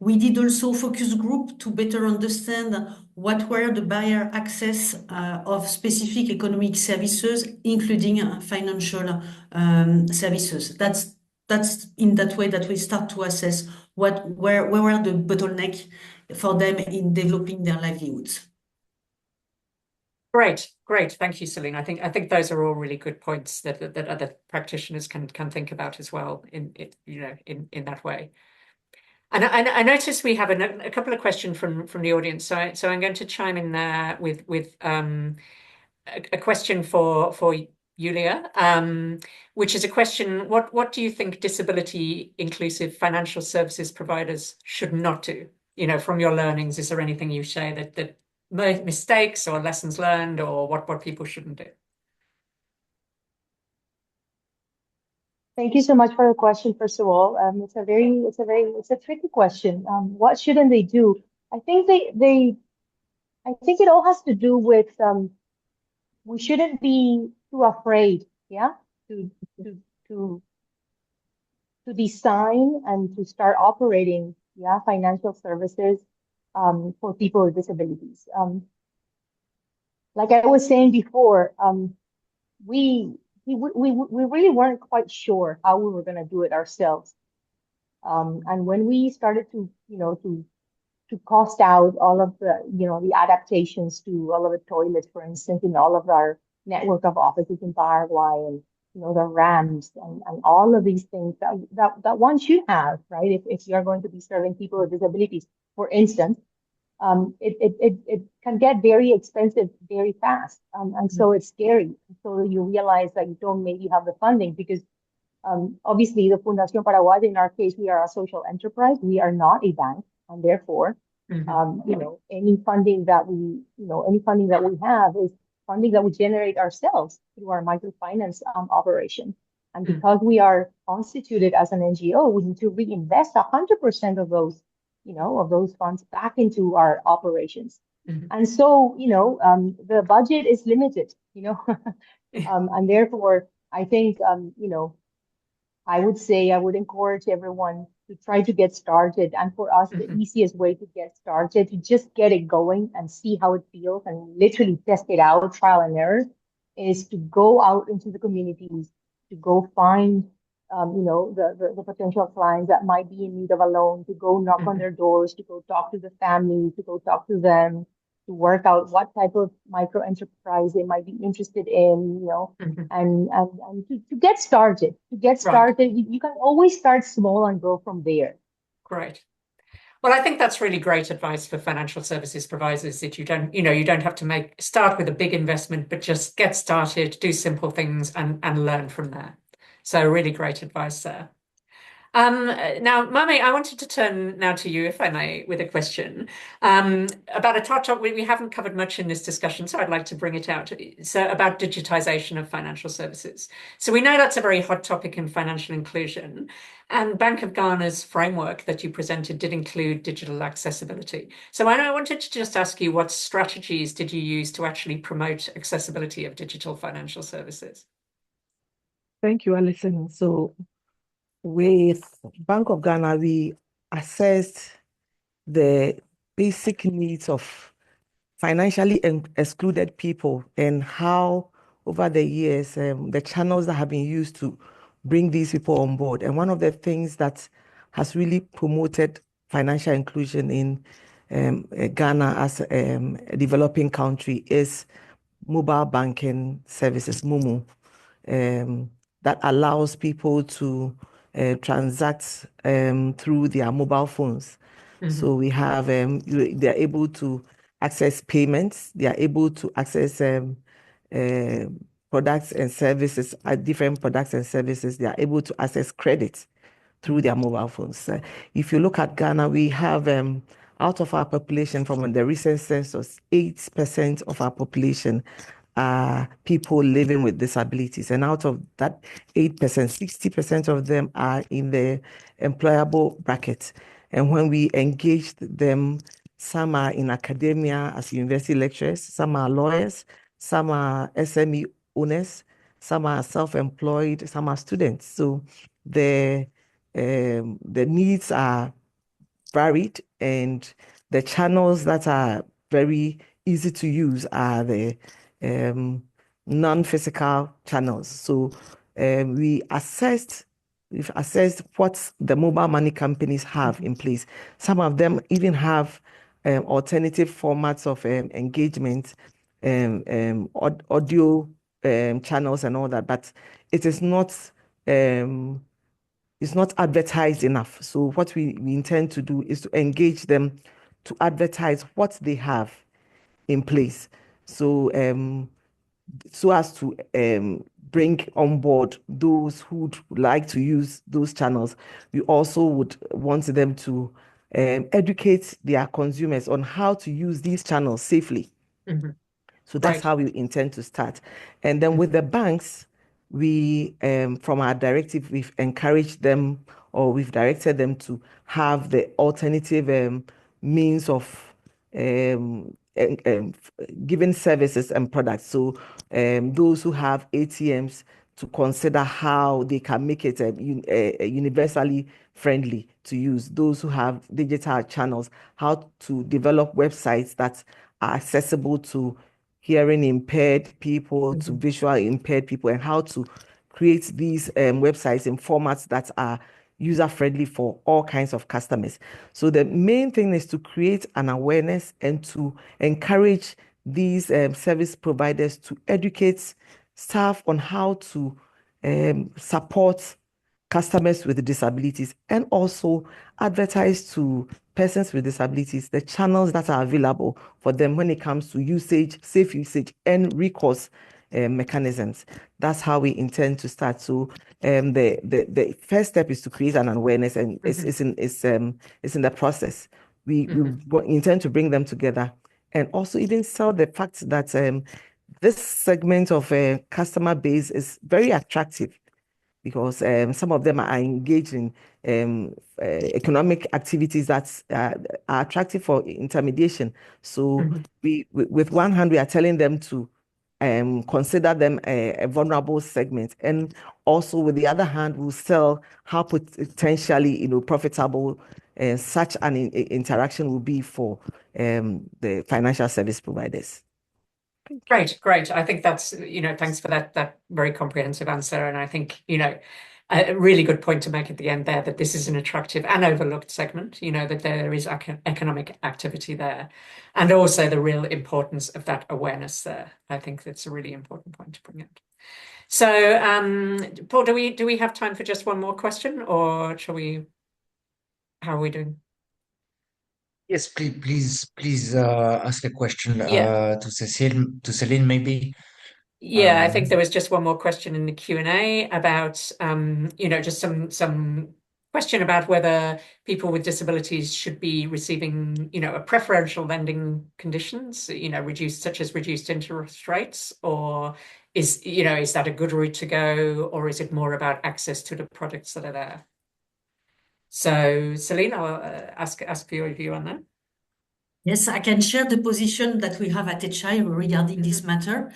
We did also focus group to better understand what were the barrier access of specific economic services, including financial services. That's in that way that we start to assess where were the bottleneck for them in developing their livelihoods. Great. Thank you, Celine. I think those are all really good points that other practitioners can think about as well in that way. And I noticed we have a couple of questions from the audience, so I'm going to chime in there with a question for Julia, which is a question: what do you think disability inclusive financial services providers should not do? From your learnings, is there anything you say that mistakes or lessons learned, or what people shouldn't do? Thank you so much for the question. First of all, it's a tricky question. What shouldn't they do? I think I think it all has to do with we shouldn't be too afraid, to design and to start operating, financial services for people with disabilities. Like I was saying before, we really weren't quite sure how we were going to do it ourselves. And when we started to cost out all of the, the adaptations to all of the toilets, for instance, in all of our network of offices in Paraguay, and, the ramps and all of these things that one should have, right? If you're going to be serving people with disabilities, for instance, it can get very expensive very fast. And so it's scary. So you realize that you don't maybe have the funding because obviously the Fundación Paraguaya, in our case, we are a social enterprise. We are not a bank. And therefore, any funding that we have is funding that we generate ourselves through our microfinance operation. And because we are constituted as an NGO, we need to reinvest 100% of those, of those funds back into our operations. And so, the budget is limited, and therefore, I think, I would encourage everyone to try to get started. And for us, the easiest way to get started, to just get it going and see how it feels and literally test it out, trial and error, is to go out into the communities, to go find, the potential clients that might be in need of a loan, to go knock on their doors, to go talk to the family, to go talk to them, to work out what type of micro enterprise they might be interested in, and to get started. Right. You can always start small and go from there. Great. Well, I think that's really great advice for financial services providers, that you don't have to start with a big investment, but just get started, do simple things and learn from there. So really great advice there. Now, Mame, I wanted to turn now to you, if I may, with a question about a topic we haven't covered much in this discussion, so I'd like to bring it out. So about digitization of financial services. So we know that's a very hot topic in financial inclusion, and Bank of Ghana's framework that you presented did include digital accessibility. So I wanted to just ask you, what strategies did you use to actually promote accessibility of digital financial services? Thank you, Alison. So with Bank of Ghana, we assessed the basic needs of financially excluded people and how, over the years, the channels that have been used to bring these people on board. And one of the things that has really promoted financial inclusion in Ghana as a developing country is mobile banking services, MoMo, that allows people to transact through their mobile phones. So we have, they're able to access payments, they are able to access products and services, different products and services, they are able to access credit through their mobile phones. If you look at Ghana, we have, out of our population from the recent census, 8% of our population are people living with disabilities. And out of that 8%, 60% of them are in the employable bracket. And when we engaged them, some are in academia as university lecturers, some are lawyers, some are SME owners, some are self-employed, some are students. So the needs are varied, and the channels that are very easy to use are the non-physical channels. So we've assessed what the mobile money companies have in place. Some of them even have alternative formats of engagement, audio channels and all that, but it is not it's not advertised enough. So what we intend to do is to engage them to advertise what they have in place. So so as to bring on board those who would like to use those channels. We also would want them to educate their consumers on how to use these channels safely. So that's how we intend to start. And then with the banks, we, from our directive, we've encouraged them, or we've directed them to have the alternative means of giving services and products. So those who have ATMs to consider how they can make it universally friendly to use. Those who have digital channels, how to develop websites that are accessible to hearing impaired people, to visual impaired people, and how to create these websites in formats that are user-friendly for all kinds of customers. So the main thing is to create an awareness and to encourage these service providers to educate staff on how to support customers with disabilities, and also advertise to persons with disabilities the channels that are available for them when it comes to usage, safe usage, and recourse mechanisms. That's how we intend to start. So the first step is to create an awareness, and it's in the process. We intend to bring them together and also even sell the fact that this segment of customer base is very attractive, because some of them are engaged in economic activities that are attractive for intermediation. So with one hand, we are telling them to consider them a vulnerable segment, and also with the other hand, we'll sell how potentially profitable such an interaction will be for the financial service providers. Great. I think that's, thanks for that very comprehensive answer. And I think, a really good point to make at the end there, that this is an attractive and overlooked segment, that there is economic activity there, and also the real importance of that awareness there. I think that's a really important point to bring out. So, Paul, do we have time for just one more question, or how are we doing? Yes, please ask a question to Céline, maybe. Yeah, I think there was just one more question in the Q&A about, just some question about whether people with disabilities should be receiving, a preferential lending conditions, such as reduced interest rates, or is that a good route to go, or is it more about access to the products that are there? So, Céline, I'll ask for your view on that. Yes, I can share the position that we have at HI regarding this matter.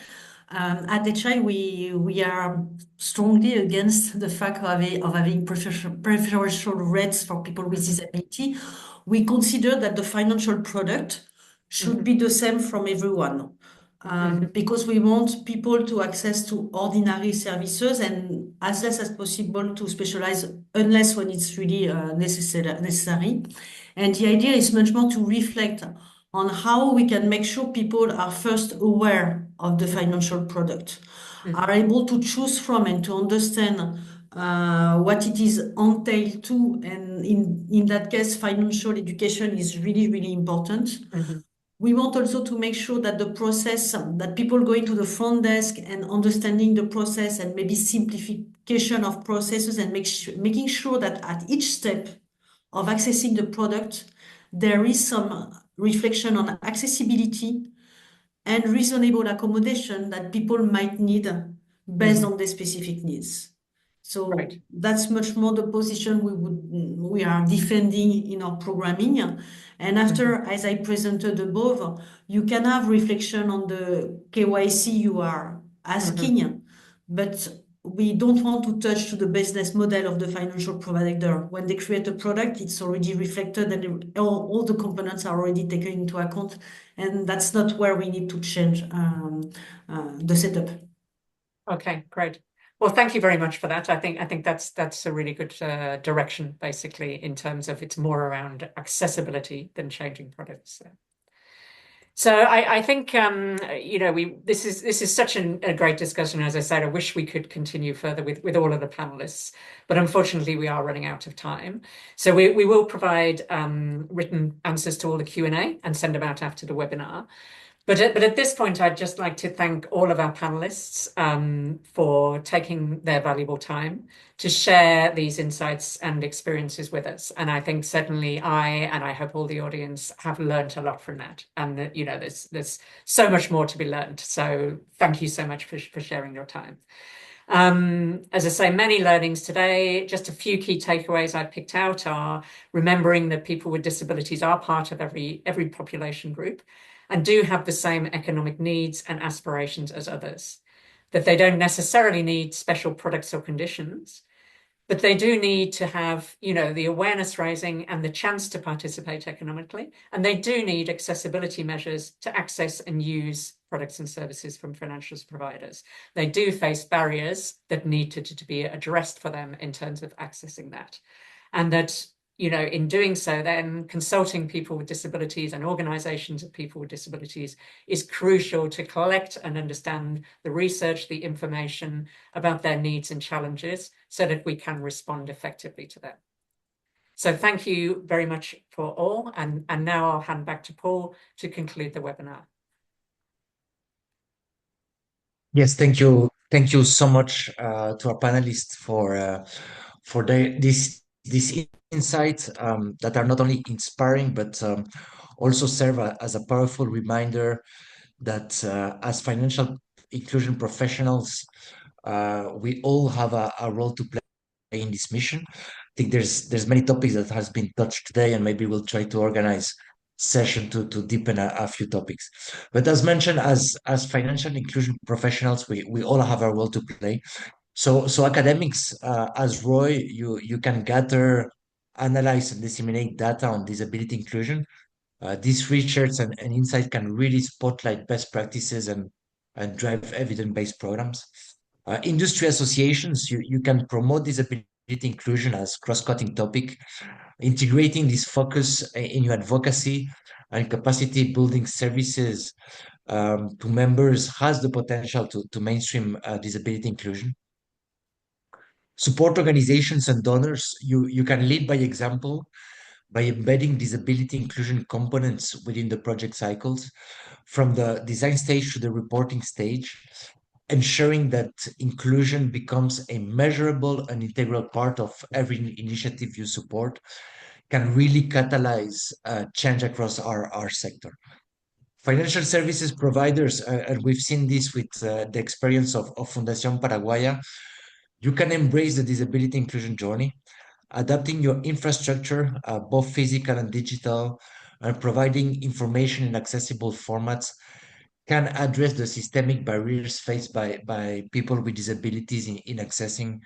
At HI, we are strongly against the fact of having preferential rates for people with disability. We consider that the financial product should be the same from everyone, because we want people to access to ordinary services and as less as possible to specialize unless when it's really necessary. And the idea is much more to reflect on how we can make sure people are first aware of the financial product, are able to choose from and to understand what it is entailed to. And in that case, financial education is really, really important. We want also to make sure that the process, that people going to the front desk and understanding the process and maybe simplification of processes, and making sure that at each step of accessing the product, there is some reflection on accessibility and reasonable accommodation that people might need based on their specific needs. So that's much more the position we are defending in our programming. And after, as I presented above, you can have reflection on the KYC you are asking, but we don't want to touch to the business model of the financial provider. When they create a product, it's already reflected and all the components are already taken into account. And that's not where we need to change the setup. Okay, great. Well, thank you very much for that. I think that's a really good direction, basically, in terms of it's more around accessibility than changing products. So I think this is such a great discussion. As I said, I wish we could continue further with all of the panelists, but unfortunately we are running out of time. So we will provide written answers to all the Q&A and send them out after the webinar. But at this point, I'd just like to thank all of our panelists for taking their valuable time to share these insights and experiences with us. And I think certainly I hope all the audience have learned a lot from that. And that, there's so much more to be learned. So thank you so much for sharing your time. As I say, many learnings today. Just a few key takeaways I picked out are remembering that people with disabilities are part of every population group and do have the same economic needs and aspirations as others, that they don't necessarily need special products or conditions, but they do need to have, the awareness raising and the chance to participate economically, and they do need accessibility measures to access and use products and services from financial providers. They do face barriers that need to be addressed for them in terms of accessing that, and that in doing so, then consulting people with disabilities and organizations of people with disabilities is crucial to collect and understand the research, the information about their needs and challenges so that we can respond effectively to them. So thank you very much for all. And now I'll hand back to Paul to conclude the webinar. Yes, thank you. Thank you so much to our panelists for this insights that are not only inspiring, but also serve as a powerful reminder that as financial inclusion professionals, we all have a role to play in this mission. I think there's many topics that has been touched today, and maybe we'll try to organize session to deepen a few topics. But as mentioned, as financial inclusion professionals, we all have a role to play. So academics, as Roy, you can gather, analyze, and disseminate data on disability inclusion. This research and insight can really spotlight best practices and drive evidence-based programs. Industry associations, you can promote disability inclusion as cross-cutting topic, integrating this focus in your advocacy and capacity building services to members has the potential to mainstream disability inclusion. Support organizations and donors, you can lead by example by embedding disability inclusion components within the project cycles, from the design stage to the reporting stage, ensuring that inclusion becomes a measurable and integral part of every initiative you support can really catalyze change across our sector. Financial services providers, and we've seen this with the experience of Fundación Paraguaya, you can embrace the disability inclusion journey, adapting your infrastructure, both physical and digital, and providing information in accessible formats can address the systemic barriers faced by people with disabilities in accessing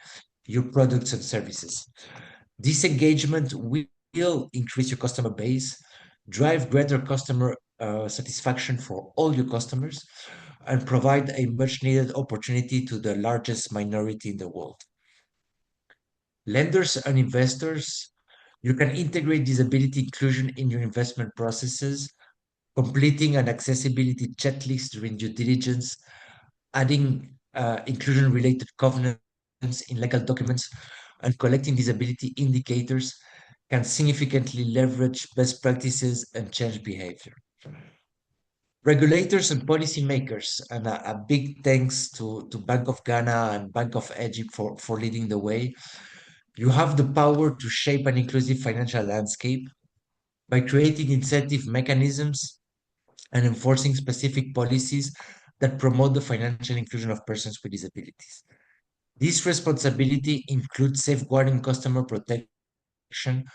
your products and services. This engagement will increase your customer base, drive greater customer satisfaction for all your customers, and provide a much needed opportunity to the largest minority in the world. Lenders and investors, you can integrate disability inclusion in your investment processes, completing an accessibility checklist during due diligence, adding inclusion-related covenants in legal documents, and collecting disability indicators can significantly leverage best practices and change behavior. Regulators and policymakers, and a big thanks to Bank of Ghana and Bank of Egypt for leading the way. You have the power to shape an inclusive financial landscape by creating incentive mechanisms and enforcing specific policies that promote the financial inclusion of persons with disabilities. This responsibility includes safeguarding customer protection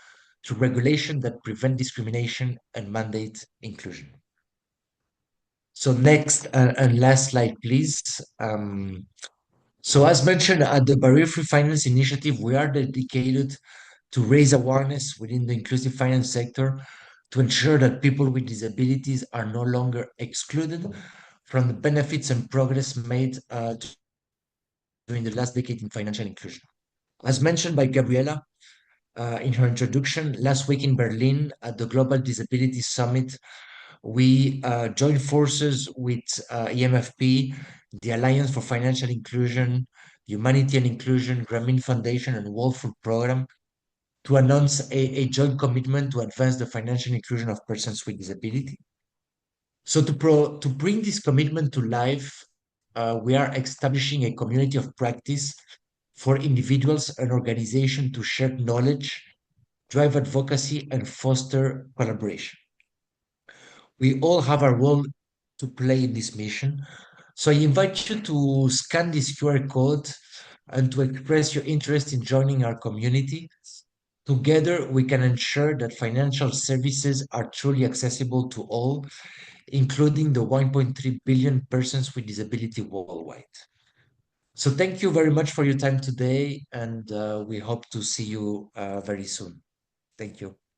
through regulation that prevent discrimination and mandate inclusion. So next and last slide, please. So as mentioned at the Barrier-Free Finance Initiative, we are dedicated to raise awareness within the inclusive finance sector to ensure that people with disabilities are no longer excluded from the benefits and progress made during the last decade in financial inclusion. As mentioned by Gabriela in her introduction, last week in Berlin at the Global Disability Summit, we joined forces with e-MFP, the Alliance for Financial Inclusion, Humanity and Inclusion, Grameen Foundation, and World Food Program to announce a joint commitment to advance the financial inclusion of persons with disability. So to bring this commitment to life, we are establishing a community of practice for individuals and organizations to share knowledge, drive advocacy, and foster collaboration. We all have a role to play in this mission. So I invite you to scan this QR code and to express your interest in joining our community. Together, we can ensure that financial services are truly accessible to all, including the 1.3 billion persons with disability worldwide. So thank you very much for your time today, and we hope to see you very soon. Thank you.